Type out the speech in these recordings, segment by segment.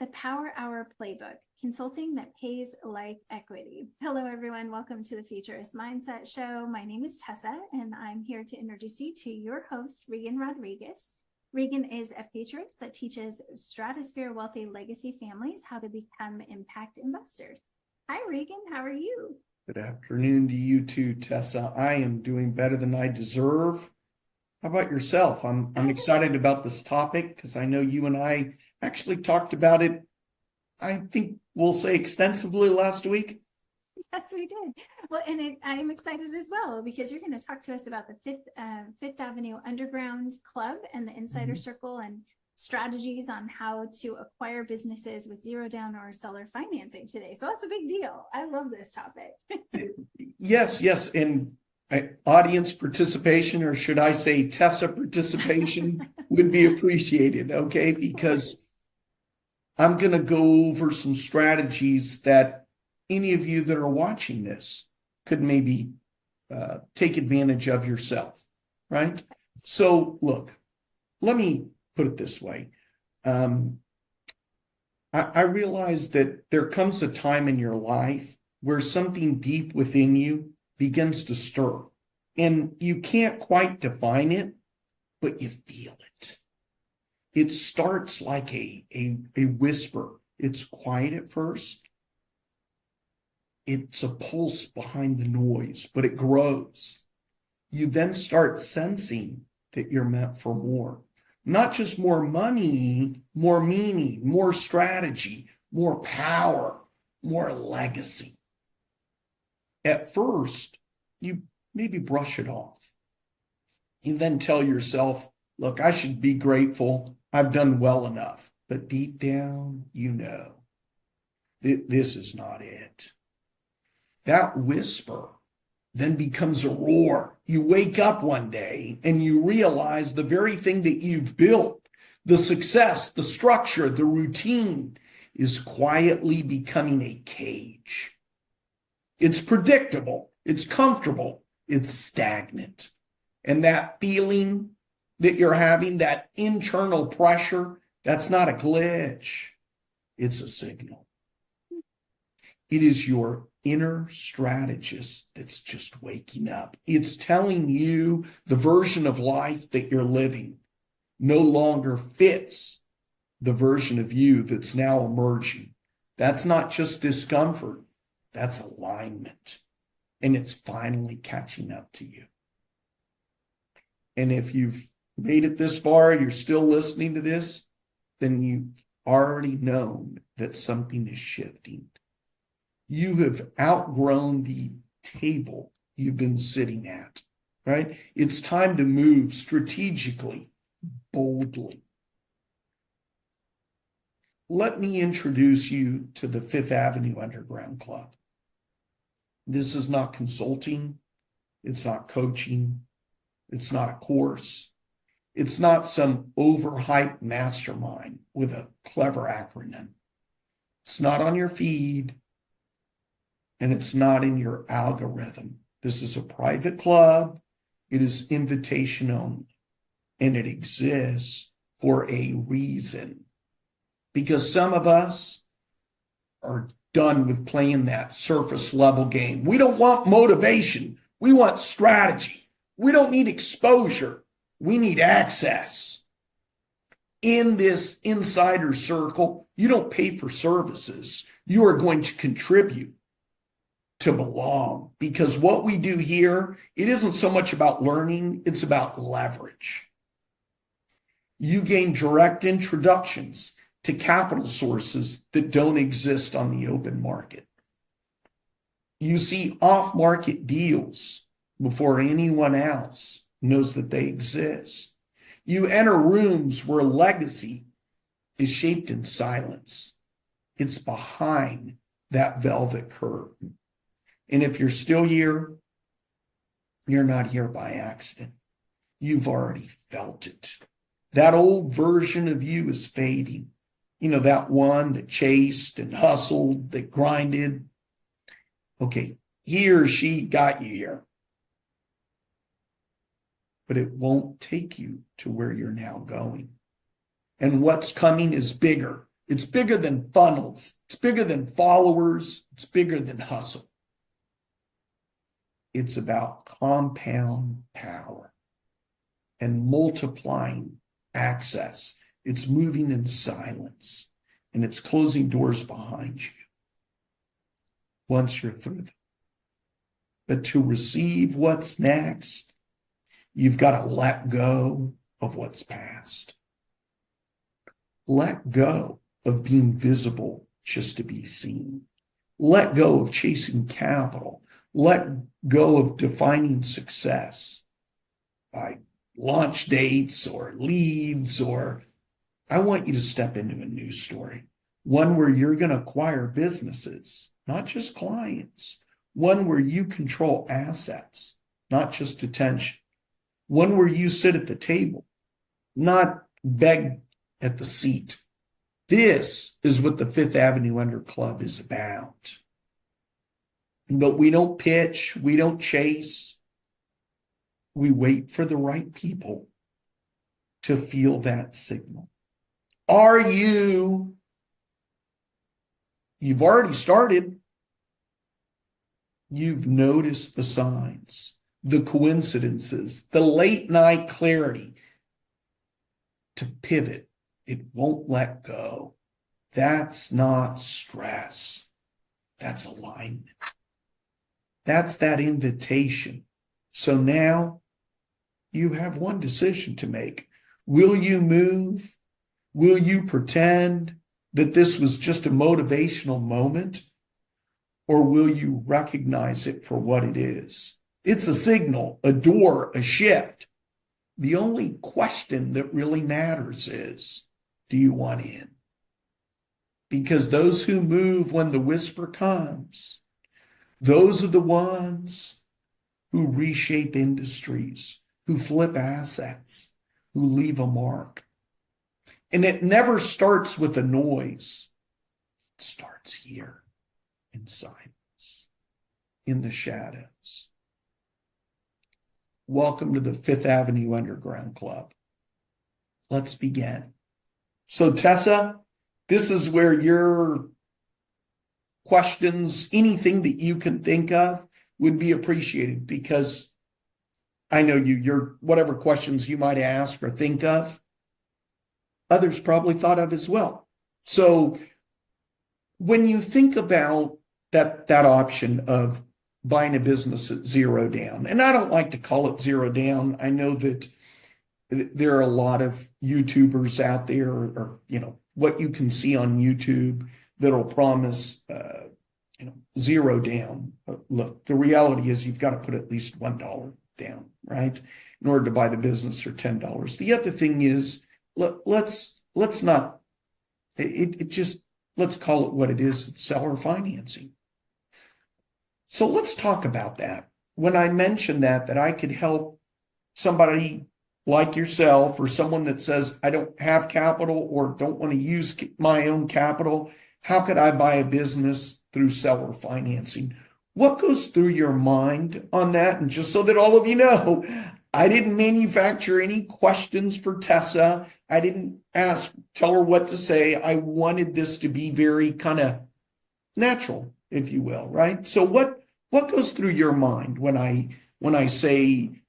the Power Hour Playbook, consulting that pays like equity. Hello, everyone. Welcome to the Futurist Mindset Show. My name is Tessa, and I'm here to introduce you to your host, Reagan Rodriguez. Reagan is a futurist that teaches stratosphere wealthy legacy families how to become impact investors. Hi, Reagan. How are you? Good afternoon to you too, Tessa. I am doing better than I deserve. How about yourself? I'm excited about this topic because I know you and I actually talked about it, I think we'll say extensively last week. Yes, we did. Well, and I'm excited as well because you're going to talk to us about the Fifth Avenue Underground Club and the Insider Circle and strategies on how to acquire businesses with zero down or seller financing today. So that's a big deal. I love this topic. Yes. And audience participation, or should I say Tessa participation, would be appreciated, okay? Because I'm going to go over some strategies that any of you that are watching this could maybe take advantage of yourself, right? So look, let me put it this way. I realize that there comes a time in your life where something deep within you begins to stir, and you can't quite define it, but you feel it. It starts like a whisper. It's quiet at first. It's a pulse behind the noise, but it grows. You then start sensing that you're meant for more. Not just more money, more meaning, more strategy, more power, more legacy. At first, you maybe brush it off. You then tell yourself, look, I should be grateful. I've done well enough. But deep down, you know, this is not it. That whisper then becomes a roar. You wake up one day and you realize the very thing that you've built, the success, the structure, the routine, is quietly becoming a cage. It's predictable. It's comfortable. It's stagnant. And that feeling that you're having, that internal pressure, that's not a glitch. It's a signal. It is your inner strategist that's just waking up. It's telling you the version of life that you're living no longer fits the version of you that's now emerging. That's not just discomfort. That's alignment. And it's finally catching up to you. And if you've made it this far, you're still listening to this, then you've already known that something is shifting. You have outgrown the table you've been sitting at, right? It's time to move strategically, boldly. Let me introduce you to the Fifth Avenue Underground Club. This is not consulting. It's not coaching. It's not a course. It's not some overhyped mastermind with a clever acronym. It's not on your feed, and it's not in your algorithm. This is a private club. It is invitation only, and it exists for a reason. Because some of us are done with playing that surface level game. We don't want motivation. We want strategy. We don't need exposure. We need access. In this insider circle, you don't pay for services. You are going to contribute to belong, because what we do here, it isn't so much about learning, it's about leverage. You gain direct introductions to capital sources that don't exist on the open market. You see off-market deals before anyone else knows that they exist. You enter rooms where legacy is shaped in silence. It's behind that velvet curtain. And if you're still here, you're not here by accident. You've already felt it. That old version of you is fading. You know, that one that chased and hustled, that grinded. Okay, he or she got you here. But it won't take you to where you're now going. And what's coming is bigger. It's bigger than funnels. It's bigger than followers. It's bigger than hustle. It's about compound power and multiplying access. It's moving in silence, and it's closing doors behind you once you're through them. But to receive what's next, you've got to let go of what's past. Let go of being visible just to be seen. Let go of chasing capital. Let go of defining success by launch dates or leads, or I want you to step into a new story, one where you're going to acquire businesses, not just clients, one where you control assets, not just attention, one where you sit at the table, not beg at the seat. This is what the Fifth Avenue Under Club is about. But we don't pitch, we don't chase. We wait for the right people to feel that signal. You've already started. You've noticed the signs, the coincidences, the late night clarity to pivot. It won't let go. That's not stress. That's alignment. That's that invitation. So now you have one decision to make. Will you move? Will you pretend that this was just a motivational moment? Or will you recognize it for what it is? It's a signal, a door, a shift. The only question that really matters is, do you want in? Because those who move when the whisper comes, those are the ones who reshape industries, who flip assets, who leave a mark. And it never starts with a noise. It starts here in silence, in the shadows. Welcome to the Fifth Avenue Underground Club. Let's begin. So Tessa, this is where your questions, anything that you can think of, would be appreciated, because I know your whatever questions you might ask or think of, others probably thought of as well. So when you think about that option of buying a business at zero down, and I don't like to call it zero down. I know that there are a lot of YouTubers out there, or what you can see on YouTube that'll promise zero down. Look, the reality is you've got to put at least $1 down, right, in order to buy the business, or $10. The other thing is, let's not let's call it what it is. It's seller financing. So let's talk about that. When I mentioned that I could help somebody like yourself, or someone that says, I don't have capital or don't want to use my own capital, how could I buy a business through seller financing? What goes through your mind on that? And just so that all of you know, I didn't manufacture any questions for Tessa. I didn't tell her what to say. I wanted this to be very kind of natural, if you will, right? So what goes through your mind when I say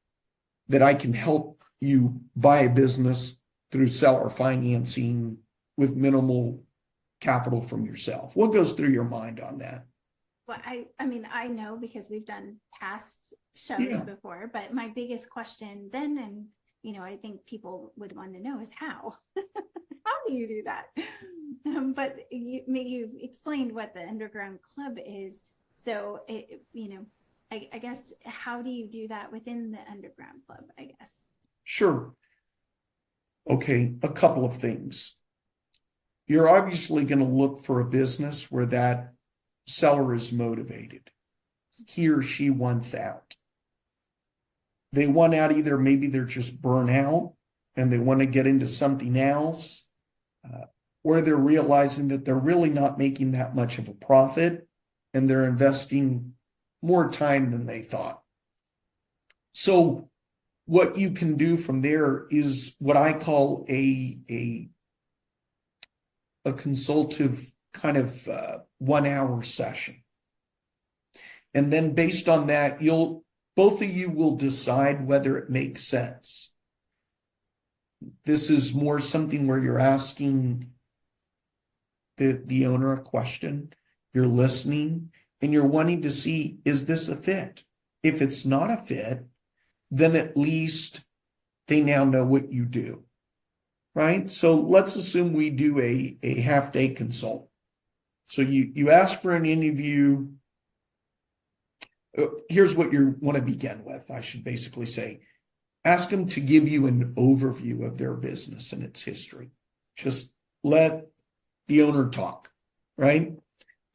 that I can help you buy a business through seller financing with minimal capital from yourself? What goes through your mind on that? Well, I mean, I know because we've done past shows before, but my biggest question then, and I think people would want to know, is how? How do you do that? But you've explained what the Underground Club is. So, I guess, how do you do that within the Underground Club, I guess? Sure. Okay, a couple of things. You're obviously going to look for a business where that seller is motivated. He or she wants out. They want out, either maybe they're just burnt out and they want to get into something else, or they're realizing that they're really not making that much of a profit and they're investing more time than they thought. So what you can do from there is what I call a a consultative kind of 1 hour session. And then based on that, both of you will decide whether it makes sense. This is more something where you're asking the owner a question, you're listening, and you're wanting to see, is this a fit? If it's not a fit, then at least they now know what you do, right? So let's assume we do a half-day consult. So you ask for an interview. Here's what you want to begin with, I should basically say. Ask them to give you an overview of their business and its history. Just let the owner talk, right?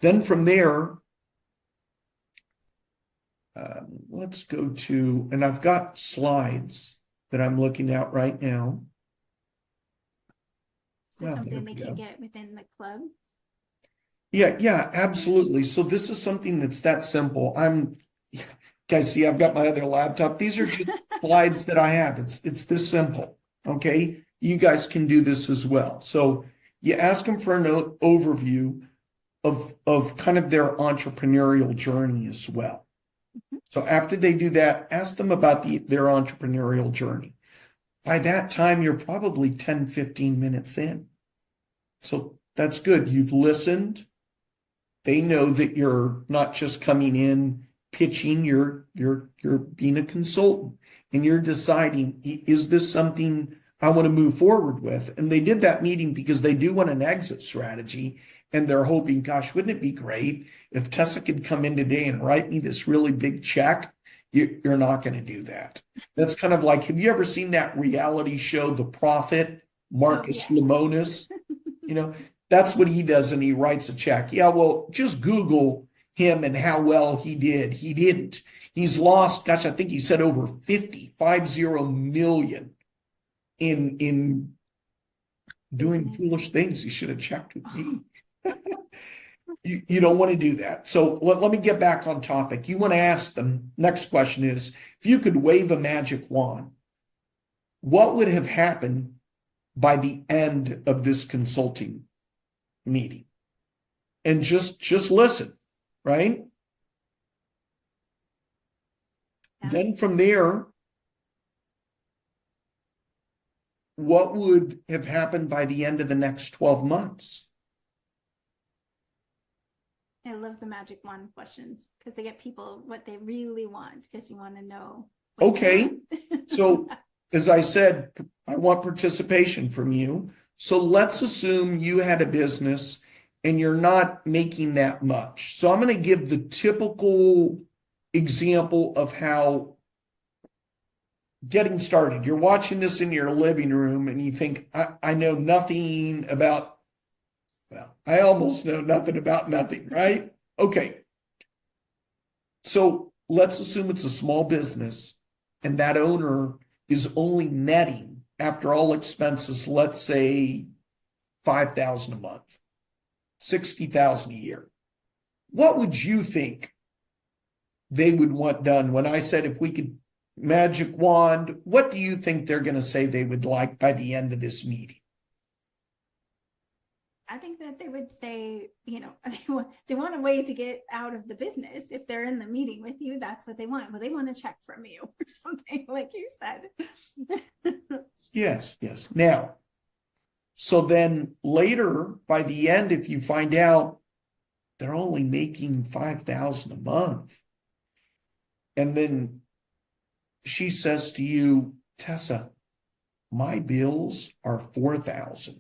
Then from there, let's go to, and I've got slides that I'm looking at right now. Is this something they can get within the club? Yeah, absolutely. So this is something that's that simple. Guys, see, I've got my other laptop. These are just slides that I have. It's this simple. Okay. You guys can do this as well. So you ask them for an overview of kind of their entrepreneurial journey as well. So after they do that, ask them about their entrepreneurial journey. By that time, you're probably 10, 15 minutes in. So that's good. You've listened. They know that you're not just coming in pitching, you're being a consultant and you're deciding, is this something I want to move forward with? And they did that meeting because they do want an exit strategy. And they're hoping, gosh, wouldn't it be great if Tessa could come in today and write me this really big check? You're not going to do that. That's kind of like, have you ever seen that reality show, The Prophet, Marcus Lemonis? That's what he does, and he writes a check. Yeah, well, just Google him and how well he did. He didn't. He's lost, gosh, I think he said over 50 million in doing foolish things. He should have checked with me. You don't want to do that. So let me get back on topic. You want to ask them, next question is, if you could wave a magic wand, what would have happened by the end of this consulting meeting? And just listen, right? Yeah. Then from there, what would have happened by the end of the next 12 months? I love the magic wand questions because they get people what they really want, because you want to know. Okay. So as I said, I want participation from you. So let's assume you had a business and you're not making that much. So I'm going to give the typical example of how getting started. You're watching this in your living room and you think, I know nothing about, well, I almost know nothing about nothing, right? Okay. So let's assume it's a small business and that owner is only netting, after all expenses, let's say $5,000 a month, $60,000 a year. What would you think they would want done? When I said, if we could magic wand, what do you think they're going to say they would like by the end of this meeting? I think that they would say, they want a way to get out of the business. If they're in the meeting with you, that's what they want. Well, they want a check from you or something, like you said. Yes. Now, so then later, by the end, if you find out they're only making $5,000 a month, and then she says to you, Tessa, my bills are $4,000.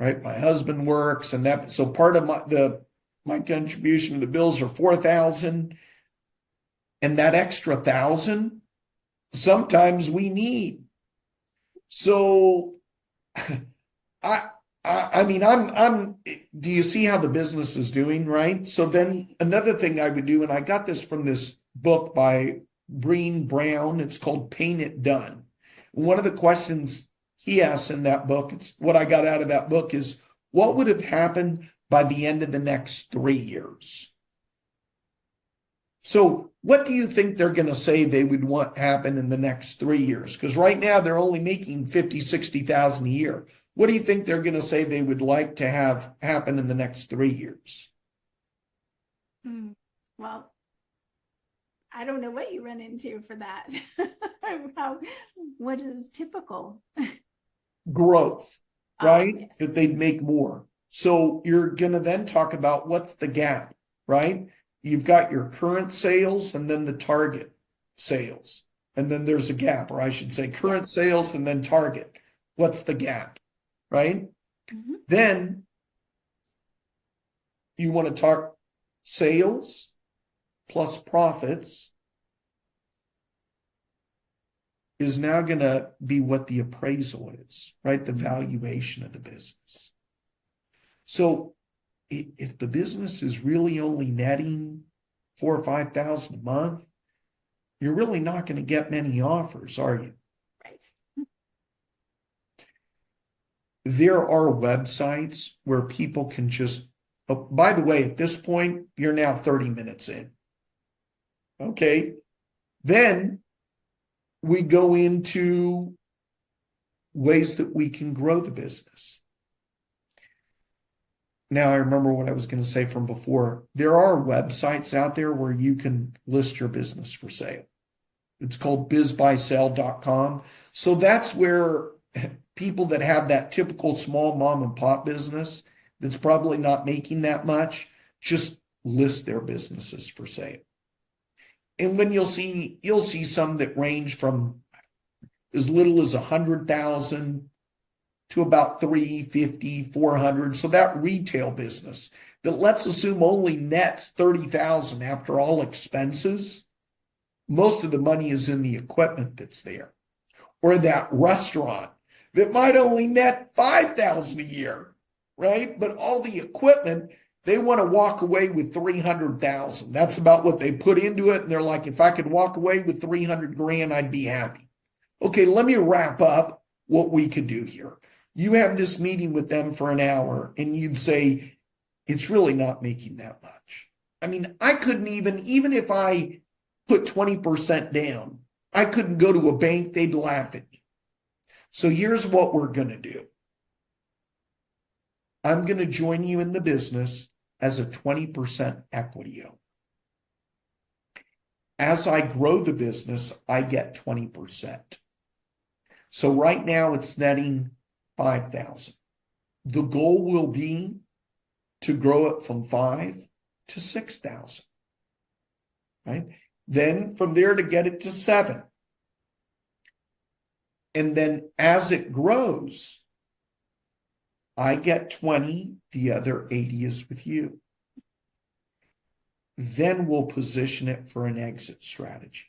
Right, my husband works, and that, so part of my contribution to the bills are $4,000, and that extra $1,000 sometimes we need. So, I mean, I'm. Do you see how the business is doing, right? So then another thing I would do, and I got this from this book by Breen Brown. It's called Paint It Done. One of the questions he asks in that book, it's what I got out of that book, is what would have happened by the end of the next 3 years? So what do you think they're going to say they would want happen in the next 3 years? Because right now they're only making $50,000, $60,000 a year. What do you think they're going to say they would like to have happen in the next 3 years? Well, I don't know what you run into for that. What is typical? Growth, right? Yes. That they'd make more. So you're going to then talk about what's the gap, right? You've got your current sales and then the target sales. And then there's a gap, or I should say current sales and then target. What's the gap, right? Mm-hmm. Then you want to talk sales plus profits is now going to be what the appraisal is, right? The valuation of the business. So if the business is really only netting $4,000 or $5,000 a month, you're really not going to get many offers, are you? Right. There are websites where people can just, oh, by the way, at this point, you're now 30 minutes in. Okay. Then we go into ways that we can grow the business. Now I remember what I was going to say from before. There are websites out there where you can list your business for sale. It's called bizbuysell.com. So that's where people that have that typical small mom and pop business that's probably not making that much just list their businesses for sale. And when you'll see some that range from as little as 100,000 to about 350, 400. So that retail business that, let's assume, only nets 30,000 after all expenses, most of the money is in the equipment that's there. Or that restaurant that might only net 5,000 a year, right? But all the equipment, they want to walk away with 300,000. That's about what they put into it. And they're like, if I could walk away with 300 grand, I'd be happy. Okay, let me wrap up what we could do here. You have this meeting with them for an hour and you'd say, it's really not making that much. I mean, I couldn't even if I put 20% down, I couldn't go to a bank, they'd laugh at me. So here's what we're going to do. I'm going to join you in the business as a 20% equity owner. As I grow the business, I get 20%. So right now it's netting 5,000. The goal will be to grow it from 5 to 6,000. Right? Then from there to get it to 7. And then as it grows, I get 20, the other 80 is with you. Then we'll position it for an exit strategy.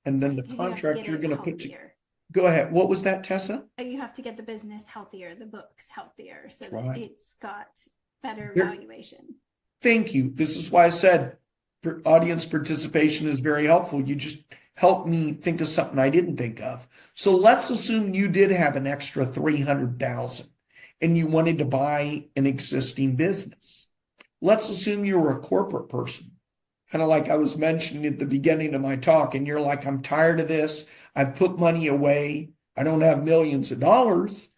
And then the contract you're going to put together. Go ahead. What was that, Tessa? You have to get the business healthier, the books healthier, so that it's got better valuation. Thank you. This is why I said audience participation is very helpful. You just helped me think of something I didn't think of. So let's assume you did have an extra 300,000 and you wanted to buy an existing business. Let's assume you were a corporate person, kind of like I was mentioning at the beginning of my talk, and you're like, I'm tired of this. I've put money away. I don't have millions of dollars,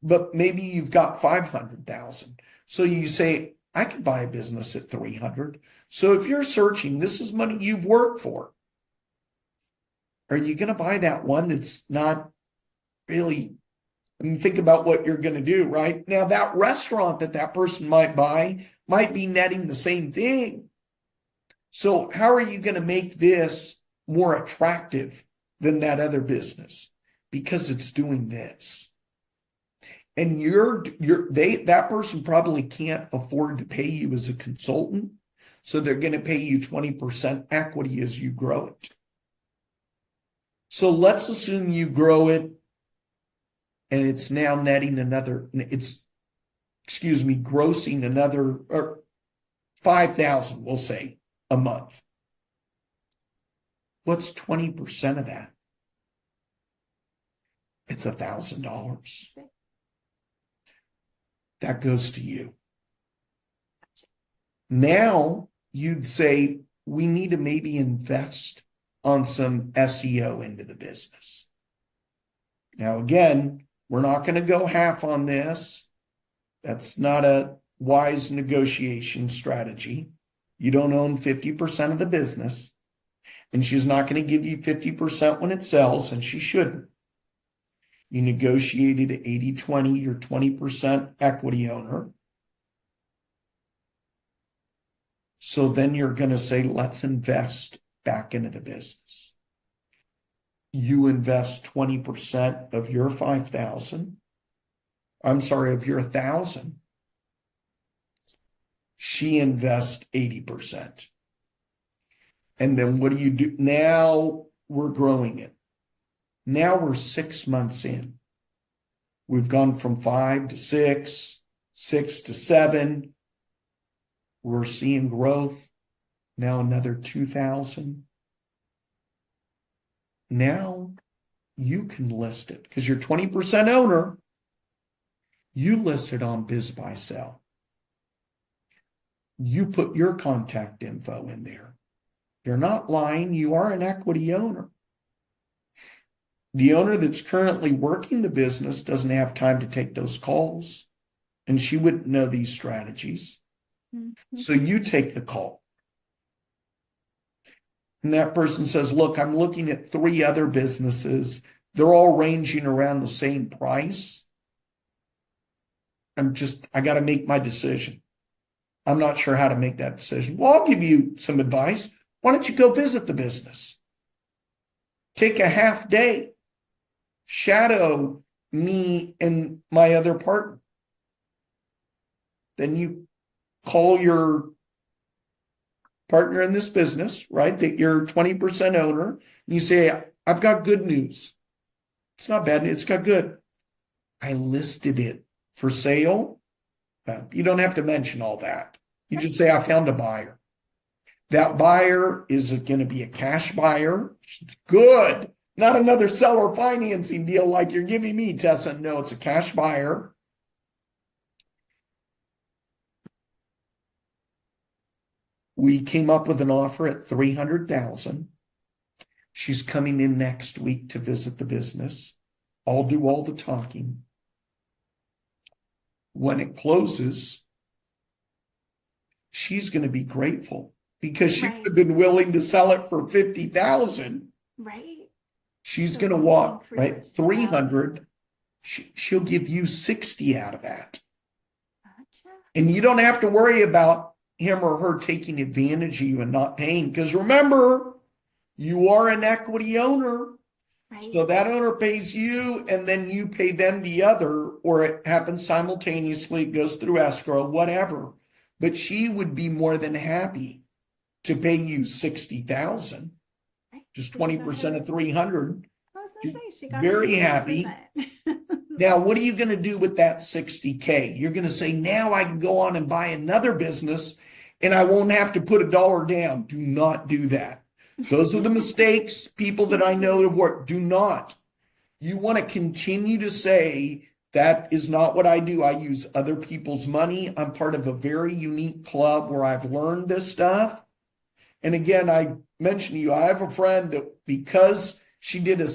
but maybe you've got 500,000. So you say, I could buy a business at 300. So if you're searching, this is money you've worked for. Are you going to buy that one that's not really, I mean, think about what you're going to do, right? Now that restaurant that person might buy might be netting the same thing. So how are you going to make this more attractive than that other business? Because it's doing this. And that person probably can't afford to pay you as a consultant. So they're going to pay you 20% equity as you grow it. So let's assume you grow it and it's now netting grossing another, or 5,000, we'll say, a month. What's 20% of that? It's $1,000. That goes to you. Now you'd say, we need to maybe invest on some SEO into the business. Now, again, We're not going to go half on this. That's not a wise negotiation strategy. You don't own 50% of the business. And she's not going to give you 50% when it sells, and she shouldn't. You negotiated 80-20, you're 20% equity owner. So then you're going to say, let's invest back into the business. You invest 20% of your 5,000. I'm sorry, of your 1,000. She invests 80%. And then what do you do? Now we're growing it. Now we're 6 months in. We've gone from 5 to 6, 6 to 7. We're seeing growth. Now another 2,000. Now you can list it because you're 20% owner. You list it on Biz Buy Sell. You put your contact info in there. You're not lying. You are an equity owner. The owner that's currently working the business doesn't have time to take those calls, and she wouldn't know these strategies. Mm-hmm. So you take the call. And that person says, look, I'm looking at 3 other businesses. They're all ranging around the same price. I got to make my decision. I'm not sure how to make that decision. Well, I'll give you some advice. Why don't you go visit the business? Take a half day. Shadow me and my other partner. Then you call your partner in this business, right? That you're 20% owner. And you say, I've got good news. It's not bad. It's got good. I listed it for sale. You don't have to mention all that. You just say, I found a buyer. That buyer is going to be a cash buyer. Good. Not another seller financing deal like you're giving me, Tessa. No, it's a cash buyer. We came up with an offer at $300,000. She's coming in next week to visit the business. I'll do all the talking. When it closes, she's going to be grateful because she would have been willing to sell it for $50,000. Right. She's going to walk, right? 300. She'll give you 60 out of that. Gotcha. And you don't have to worry about him or her taking advantage of you and not paying. Because remember, you are an equity owner. Right. So that owner pays you and then you pay them the other, or it happens simultaneously, it goes through escrow, whatever. But she would be more than happy to pay you 60,000. Just 20% of 300. She got very happy. Now, what are you going to do with that 60K? You're going to say, now I can go on and buy another business and I won't have to put $1 down. Do not do that. Those are the mistakes people that I know have worked. Do not. You want to continue to say, that is not what I do. I use other people's money. I'm part of a very unique club where I've learned this stuff. And again, I mentioned to you, I have a friend that because she did a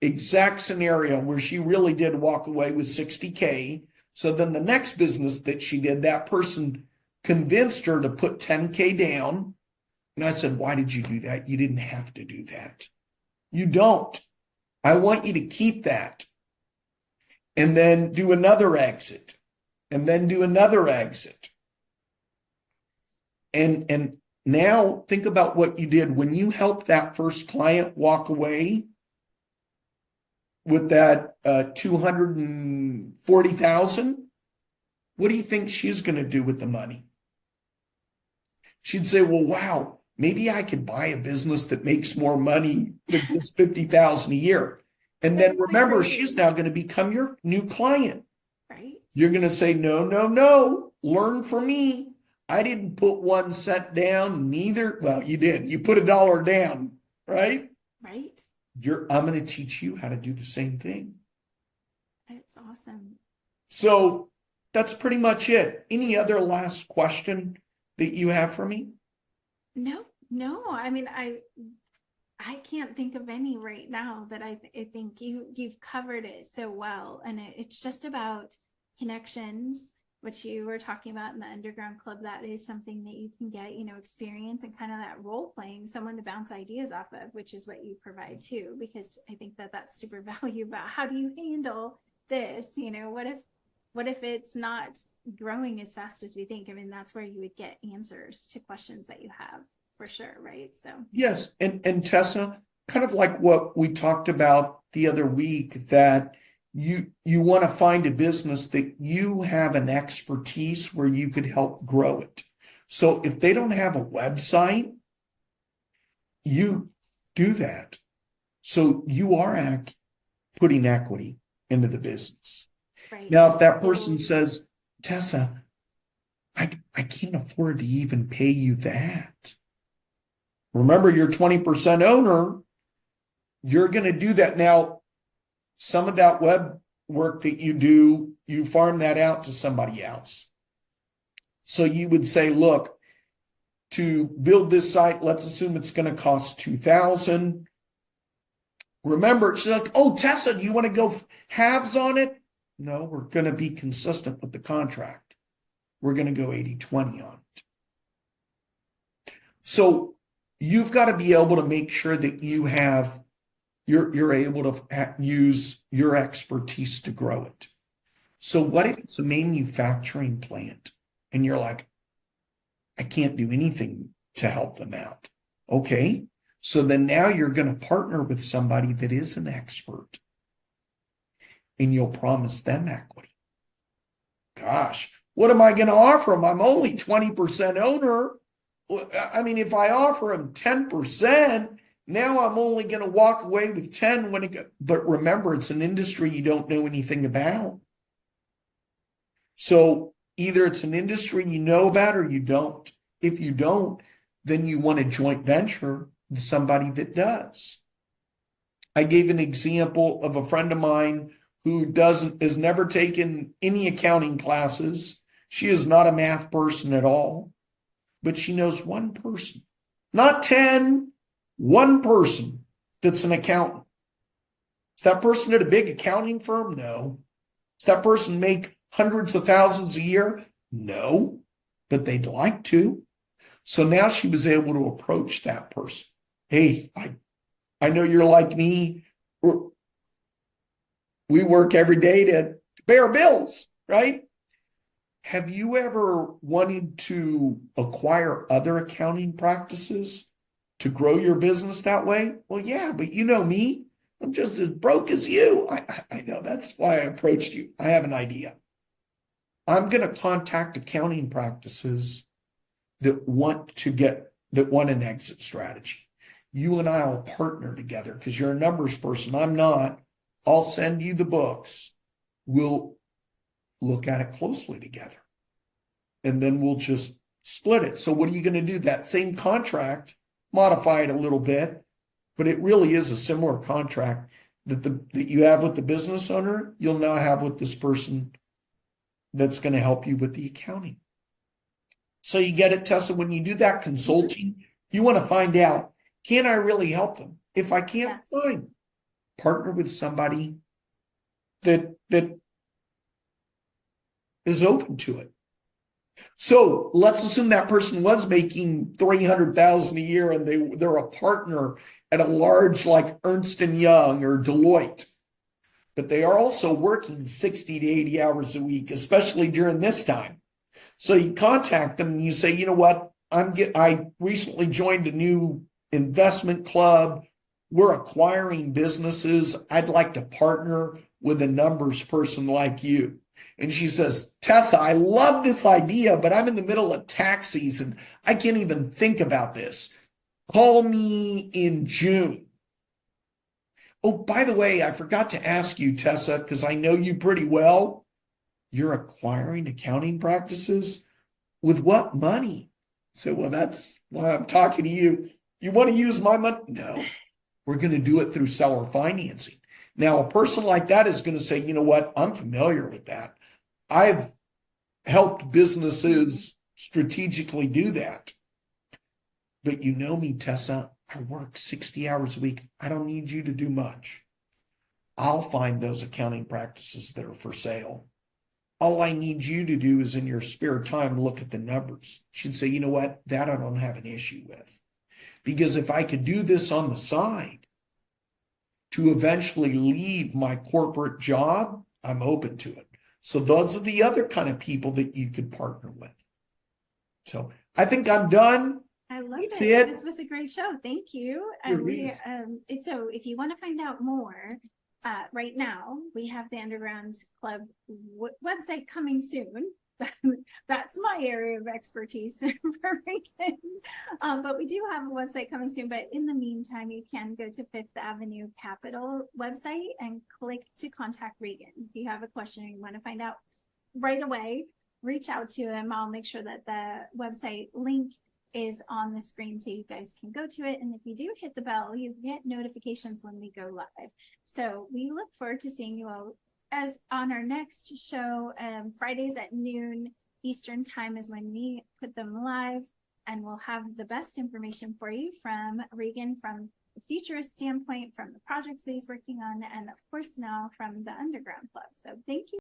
exact scenario where she really did walk away with 60K. So then the next business that she did, that person convinced her to put 10K down. And I said, why did you do that? You didn't have to do that. You don't. I want you to keep that. And then do another exit. And then do another exit. And now think about what you did when you helped that first client walk away with that 240,000. What do you think she's going to do with the money? She'd say, well, wow, maybe I could buy a business that makes more money than just 50,000 a year. And then remember, she's now going to become your new client. Right. You're going to say, no, no, no, learn from me. I didn't put 1 cent down, neither. Well, you did. You put $1 down, right? Right. I'm going to teach you how to do the same thing. That's awesome. So that's pretty much it. Any other last question that you have for me? No. I mean, I can't think of any right now that I think you've covered it so well. And it's just about connections, which you were talking about in the underground club. That is something that you can get, experience and kind of that role playing, someone to bounce ideas off of, which is what you provide too, because I think that that's super valuable. How do you handle this? What if it's not growing as fast as we think? I mean, that's where you would get answers to questions that you have for sure, right? So Yes, and Tessa, kind of like what we talked about the other week, that you want to find a business that you have an expertise where you could help grow it. So if they don't have a website, you do that. So you are putting equity into the business. right. Now, if that person says, Tessa, I can't afford to even pay you that. Remember, you're 20% owner. You're going to do that. Now, some of that web work that you do, you farm that out to somebody else. So you would say, look, to build this site, let's assume it's going to cost $2,000. Remember, she's like, oh, Tessa, do you want to go halves on it? No, we're going to be consistent with the contract. We're going to go 80-20 on it. So you've got to be able to make sure that you're able to use your expertise to grow it. So what if it's a manufacturing plant and you're like, I can't do anything to help them out? Okay. So then now you're going to partner with somebody that is an expert and you'll promise them equity. Gosh, what am I going to offer them? I'm only 20% owner. I mean, if I offer them 10%, now I'm only going to walk away with 10 but remember, it's an industry you don't know anything about. So either it's an industry you know about or you don't. If you don't, then you want a joint venture with somebody that does. I gave an example of a friend of mine who has never taken any accounting classes. She is not a math person at all, but she knows one person, not 10, one person that's an accountant. Is that person at a big accounting firm? No. Does that person make hundreds of thousands a year? No, but they'd like to. So now she was able to approach that person. Hey, I know you're like me. We work every day to pay our bills, right? Have you ever wanted to acquire other accounting practices to grow your business that way? Well, yeah, but you know me. I'm just as broke as you. I know. That's why I approached you. I have an idea. I'm going to contact accounting practices that want an exit strategy. You and I will partner together because you're a numbers person. I'm not. I'll send you the books. We'll look at it closely together. And then we'll just split it. So what are you going to do? That same contract, modify it a little bit, but it really is a similar contract that you have with the business owner, you'll now have with this person that's going to help you with the accounting. So you get it, Tessa, when you do that consulting, you want to find out, can I really help them? If I can't, fine. Partner with somebody that is open to it. So let's assume that person was making $300,000 a year and they're a partner at a large like Ernst & Young or Deloitte, but they are also working 60 to 80 hours a week, especially during this time. So you contact them and you say, you know what, I recently joined a new investment club. We're acquiring businesses. I'd like to partner with a numbers person like you. And she says, Tessa, I love this idea, but I'm in the middle of tax season. I can't even think about this. Call me in June. Oh, by the way, I forgot to ask you, Tessa, because I know you pretty well. You're acquiring accounting practices with what money? So, well, that's why I'm talking to you. You want to use my money? No, we're going to do it through seller financing. Now, a person like that is going to say, you know what? I'm familiar with that. I've helped businesses strategically do that. But you know me, Tessa, I work 60 hours a week. I don't need you to do much. I'll find those accounting practices that are for sale. All I need you to do is in your spare time, look at the numbers. She'd say, you know what? That I don't have an issue with. Because if I could do this on the side to eventually leave my corporate job, I'm open to it. So those are the other kind of people that you could partner with. So I think I'm done. I loved That's it. it. This was a great show. Thank you. It We is. so if you want to find out more, right now we have the Underground Club website coming soon. That's my area of expertise for Reagan. But we do have a website coming soon. But in the meantime, you can go to Fifth Avenue Capital website and click to contact Reagan. If you have a question or you want to find out right away, reach out to him. I'll make sure that the website link is on the screen so you guys can go to it. And if you do hit the bell, you get notifications when we go live. So we look forward to seeing you all as on our next show. Fridays at noon Eastern time is when we put them live, and we'll have the best information for you from Reagan, from the Futurist standpoint, from the projects that he's working on, and of course now from the Underground Club. So thank you.